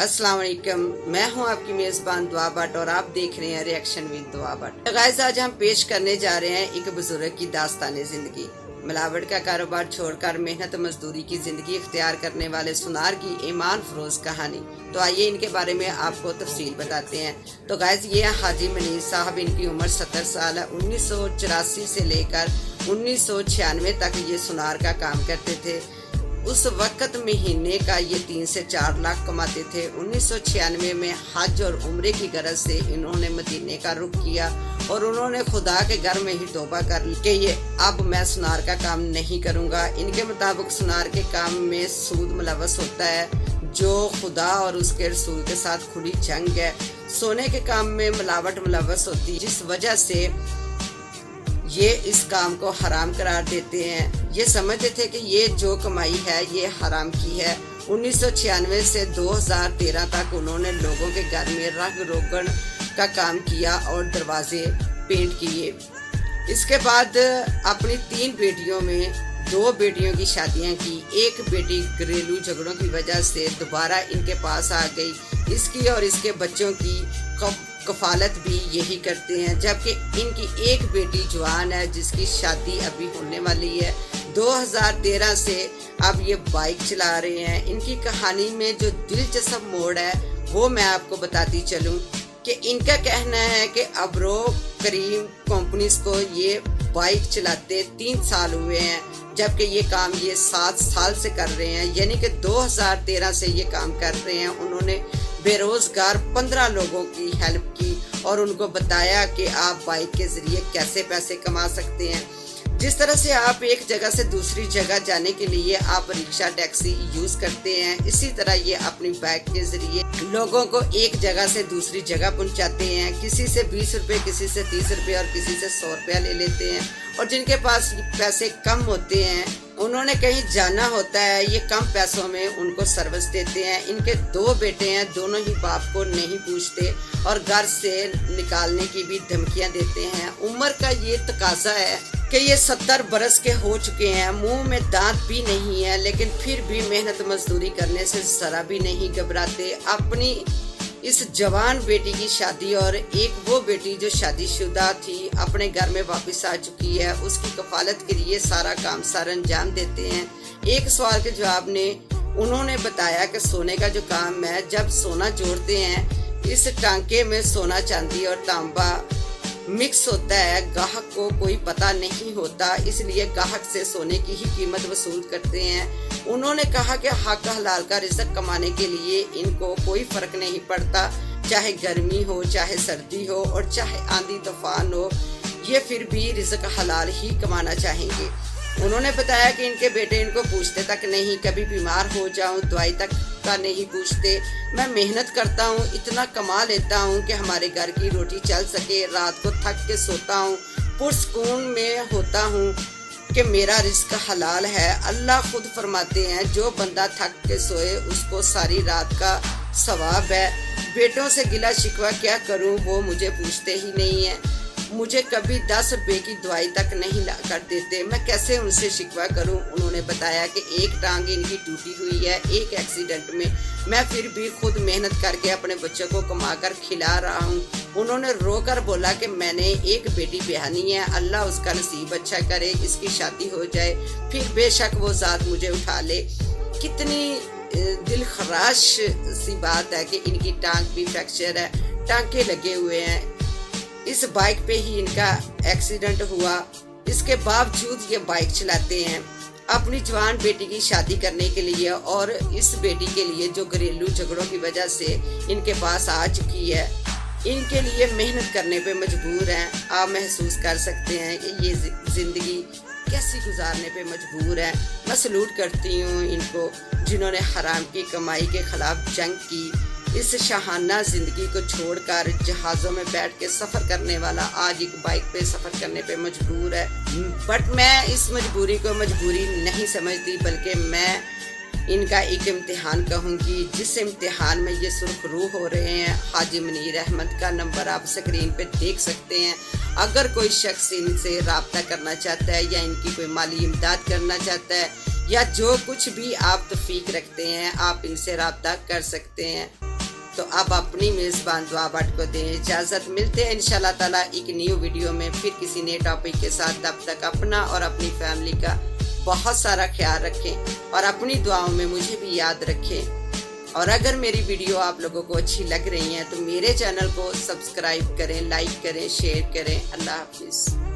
अस्सलाम वालेकुम, मैं हूं आपकी मेज़बान दुआ भट्ट और आप देख रहे हैं रिएक्शन विद दुआ भट्ट। तो गाइस, आज हम पेश करने जा रहे हैं एक बुजुर्ग की दास्तान ज़िंदगी। मिलावट का कारोबार छोड़कर मेहनत मजदूरी की ज़िंदगी इख्तियार करने वाले सुनार की ईमान फरोज कहानी। तो आइए इनके बारे में आपको तफसील बताते हैं। तो गाइस, ये हाजी मनीर साहब, इनकी उम्र 70 साल है। 1984 से लेकर 1996 तक ये सुनार का काम करते थे। उस वक्त महीने का ये 3 से 4 लाख कमाते थे। 1996 में हज और उम्रे की गरज से इन्होंने मदीने का रुख किया और उन्होंने खुदा के घर में ही तौबा कर ली कि ये अब मैं सुनार का काम नहीं करूंगा। इनके मुताबिक सुनार के काम में सूद मुलव्वस होता है, जो खुदा और उसके रसूल के साथ खुली जंग है। सोने के काम में मिलावट मुलव्वस होती है, जिस वजह से ये इस काम को हराम करार देते हैं। ये समझते थे कि ये जो कमाई है ये हराम की है। 1996 से 2013 तक उन्होंने लोगों के घर में रंग रोगन का काम किया और दरवाजे पेंट किए। इसके बाद अपनी 3 बेटियों में 2 बेटियों की शादियां की। एक बेटी घरेलू झगड़ों की वजह से दोबारा इनके पास आ गई। इसकी और इसके बच्चों की कफालत भी यही करते हैं, जबकि इनकी एक बेटी जवान है जिसकी शादी अभी होने वाली है। 2013 से अब ये बाइक चला रहे हैं। इनकी कहानी में जो दिलचस्प मोड़ है वो मैं आपको बताती चलूं कि इनका कहना है कि अब्रो करीम कंपनीज को ये बाइक चलाते 3 साल हुए हैं, जबकि ये काम ये 7 साल से कर रहे हैं। यानी कि 2013 से ये काम कर रहे हैं। उन्होंने बेरोजगार 15 लोगों की हेल्प की और उनको बताया कि आप बाइक के जरिए कैसे पैसे कमा सकते हैं। जिस तरह से आप एक जगह से दूसरी जगह जाने के लिए आप रिक्शा टैक्सी यूज करते हैं, इसी तरह ये अपनी बाइक के जरिए लोगों को एक जगह से दूसरी जगह पहुंचाते हैं। किसी से 20 रुपए, किसी से 30 रुपए और किसी से 100 रुपया ले लेते हैं। और जिनके पास पैसे कम होते हैं, उन्होंने कहीं जाना होता है, ये कम पैसों में उनको सर्विस देते हैं। इनके 2 बेटे हैं, दोनों ही बाप को नहीं पूछते और घर से निकालने की भी धमकियां देते हैं। उम्र का ये तकाजा है कि ये 70 बरस के हो चुके हैं, मुंह में दांत भी नहीं है, लेकिन फिर भी मेहनत मजदूरी करने से जरा भी नहीं घबराते। अपनी इस जवान बेटी की शादी और एक वो बेटी जो शादीशुदा थी अपने घर में वापस आ चुकी है, उसकी कफालत के लिए सारा काम सर अंजाम देते हैं। एक सवाल के जवाब में उन्होंने बताया कि सोने का जो काम है, जब सोना जोड़ते हैं, इस टांके में सोना चांदी और तांबा मिक्स होता है। ग्राहक को कोई पता नहीं होता, इसलिए ग्राहक से सोने की ही कीमत वसूल करते हैं। उन्होंने कहा कि हक हलाल का रिज़्क कमाने के लिए इनको कोई फर्क नहीं पड़ता, चाहे गर्मी हो, चाहे सर्दी हो और चाहे आंधी तूफान हो, ये फिर भी रिज़्क हलाल ही कमाना चाहेंगे। उन्होंने बताया कि इनके बेटे इनको पूछते तक नहीं, कभी बीमार हो जाऊं दवाई तक का नहीं पूछते। मैं मेहनत करता हूं, इतना कमा लेता हूं कि हमारे घर की रोटी चल सके। रात को थक के सोता हूं, पुरसकून में होता हूं कि मेरा रिस्क हलाल है। अल्लाह खुद फरमाते हैं, जो बंदा थक के सोए उसको सारी रात का सवाब है। बेटों से गिला शिकवा क्या करूं, वो मुझे पूछते ही नहीं है। मुझे कभी 10 रुपए की दवाई तक नहीं ला कर देते, मैं कैसे उनसे शिकवा करूं। उन्होंने बताया कि एक टांग इनकी टूटी हुई है एक एक्सीडेंट में, मैं फिर भी खुद मेहनत करके अपने बच्चों को कमा कर खिला रहा हूं। उन्होंने रोकर बोला कि मैंने एक बेटी ब्याहनी है, अल्लाह उसका नसीब अच्छा करे, इसकी शादी हो जाए, फिर बेशक वो ज़ात मुझे उठा ले। कितनी दिल खराश सी बात है कि इनकी टांग भी फ्रैक्चर है, टांके लगे हुए हैं। इस बाइक पे ही इनका एक्सीडेंट हुआ। इसके बावजूद ये बाइक चलाते हैं अपनी जवान बेटी की शादी करने के लिए और इस बेटी के लिए जो घरेलू झगड़ों की वजह से इनके पास आ चुकी है, इनके लिए मेहनत करने पे मजबूर हैं। आप महसूस कर सकते हैं कि ये जिंदगी कैसी गुजारने पे मजबूर है। मैं सलूट करती हूँ इनको, जिन्होंने हराम की कमाई के खिलाफ जंग की। इस शाहाना जिंदगी को छोड़कर जहाज़ों में बैठ के सफ़र करने वाला आज एक बाइक पे सफ़र करने पे मजबूर है। बट मैं इस मजबूरी को मजबूरी नहीं समझती, बल्कि मैं इनका एक इम्तिहान कहूँगी, जिस इम्तिहान में ये सुरखरू हो रहे हैं। हाजी मनीर अहमद का नंबर आप स्क्रीन पे देख सकते हैं। अगर कोई शख्स इनसे रब्ता करना चाहता है या इनकी कोई माली इमदाद करना चाहता है या जो कुछ भी आप तौफीक रखते हैं, आप इनसे रब्ता कर सकते हैं। तो अब अपनी मेज़बान दुआ भट्ट को दें इजाज़त। मिलते हैं इंशाल्लाह ताला एक न्यू वीडियो में फिर किसी नए टॉपिक के साथ। तब तक अपना और अपनी फैमिली का बहुत सारा ख्याल रखें और अपनी दुआओं में मुझे भी याद रखें। और अगर मेरी वीडियो आप लोगों को अच्छी लग रही है तो मेरे चैनल को सब्सक्राइब करें, लाइक करें, शेयर करें। अल्लाह हाफिज़।